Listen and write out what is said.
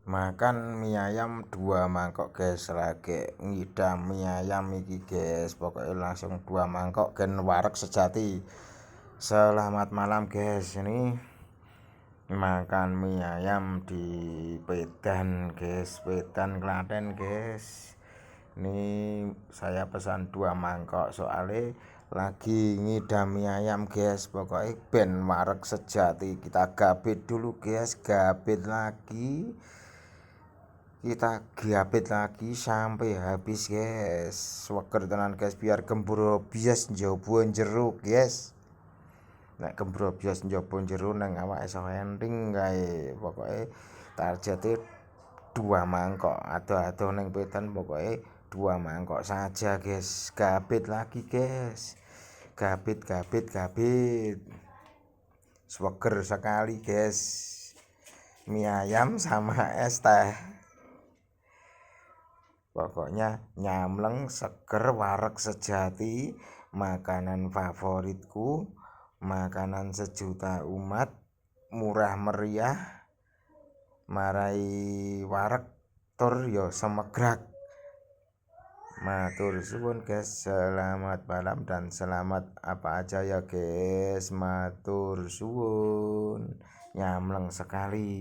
Makan mie ayam 2 mangkok guys, lagi ngidam mie ayam iki guys, pokoknya langsung 2 mangkok gen wareg sejati. Selamat malam guys, ini makan mie ayam di Pedan guys, Pedan Klaten guys. Ini saya pesan 2 mangkok soalnya lagi ngidam mie ayam guys, pokoknya ben wareg sejati. Kita gabit dulu guys, gabit lagi, kita gabit lagi sampai habis guys. Seger tenan guys, biar gemburo bias njaba jero guys. Nek gemburo bias njaba jero nang awake iso enteng kae. Pokoke targete 2 mangkok. Ado-ado ning Pedan pokoke 2 mangkok saja guys. Gabit lagi guys. Gabit. Seger sekali guys. Mie ayam sama es teh. Pokoknya nyamleng, seger, wareg sejati, makanan favoritku, makanan sejuta umat, murah meriah, marai wareg tur yo semegrak. Matur suwun guys, selamat malam dan selamat apa aja ya guys. Matur suwun, nyamleng sekali.